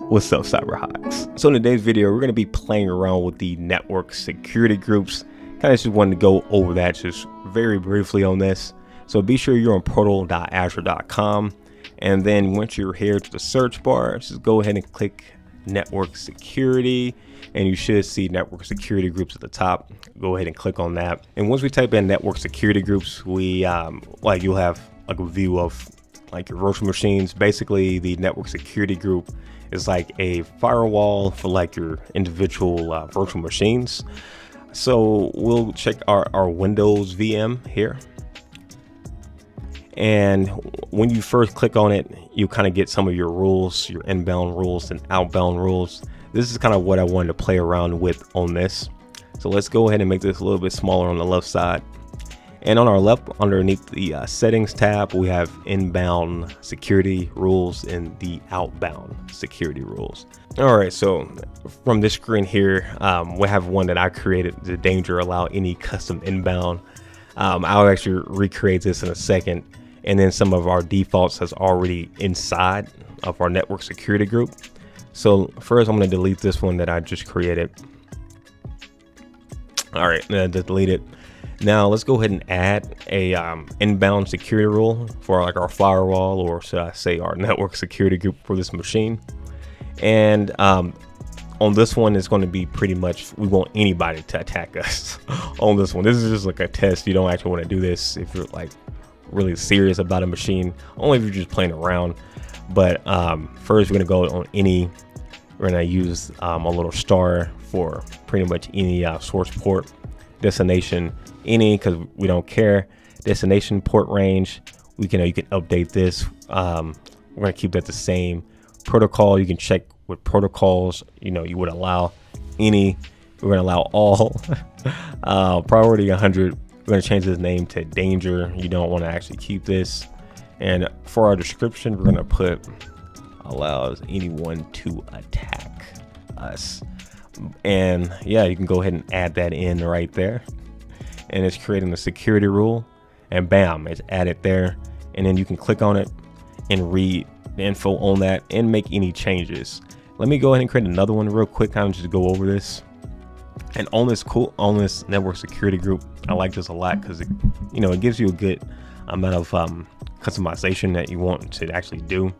What's up, cyberhawks? So in today's video, we're going to be playing around with the network security groups. Kind of just wanted to go over that just very briefly on this. So be sure you're on portal.azure.com, and then once you're here to the search bar, just go ahead and click network security, and you should see network security groups at the top. Go ahead and click on that, and once we type in network security groups, we you'll have like a view of like your virtual machines. Basically, the network security group is like a firewall for like your individual virtual machines. So we'll check our Windows VM here, and when you first click on it, you kind of get some of your rules, your inbound rules and outbound rules. This is kind of what I wanted to play around with on this. So let's go ahead and make this a little bit smaller on the left side. And on our left, underneath the settings tab, we have inbound security rules and the outbound security rules. All right, so from this screen here, we have one that I created, the danger allow any custom inbound. I'll actually recreate this in a second. And then some of our defaults is already inside of our network security group. So first, I'm going to delete this one that I just created. All right, delete it. Now let's go ahead and add a inbound security rule for like our firewall, or should I say our network security group for this machine. And on this one, it's going to be pretty much, we want anybody to attack us on this one. This is just like a test. You don't actually want to do this if you're like really serious about a machine, only if you're just playing around. But first, we're going to go on any. We're going to use a little star for pretty much any source port, destination, any, because we don't care. Destination port range, you can update this. We're going to keep that the same. Protocol, you can check what protocols you would allow. Any, we're going to allow all. Priority 100, we're going to change this name to danger. You don't want to actually keep this. And for our description, we're going to put allows anyone to attack us. And yeah, you can go ahead and add that in right there, and it's creating the security rule, and bam, it's added there. And then you can click on it and read the info on that and make any changes. Let me go ahead and create another one real quick, kind of just go over this. And on this network security group, I like this a lot because it gives you a good amount of customization that you want to actually do.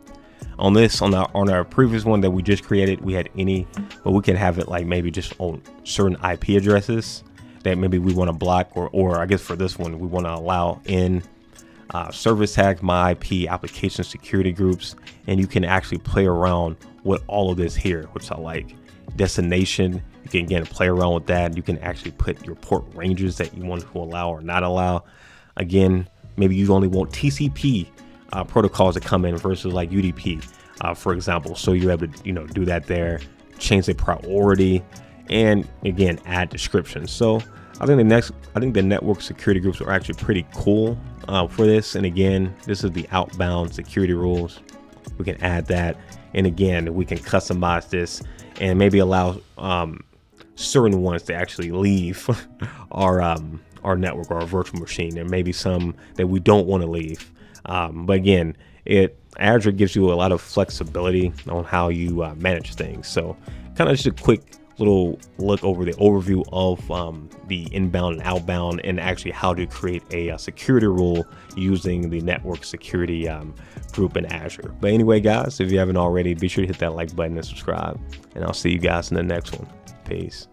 On our previous one that we just created, we had any, but we can have it like maybe just on certain IP addresses that maybe we want to block, or I guess for this one, we want to allow in service tag, my IP, application security groups. And you can actually play around with all of this here, which I like. Destination, you can again play around with that. You can actually put your port ranges that you want to allow or not allow. Again, maybe you only want TCP protocols to come in versus like UDP, for example. So you're able to do that there, change the priority, and again add descriptions. So I think the network security groups are actually pretty cool for this. And again, this is the outbound security rules. We can add that, and again, we can customize this and maybe allow certain ones to actually leave our network or our virtual machine. There may be some that we don't want to leave. But again, Azure gives you a lot of flexibility on how you manage things. So kind of just a quick little look over the overview of the inbound and outbound, and actually how to create a security rule using the network security group in Azure. But anyway, guys, if you haven't already, be sure to hit that like button and subscribe, and I'll see you guys in the next one. Peace.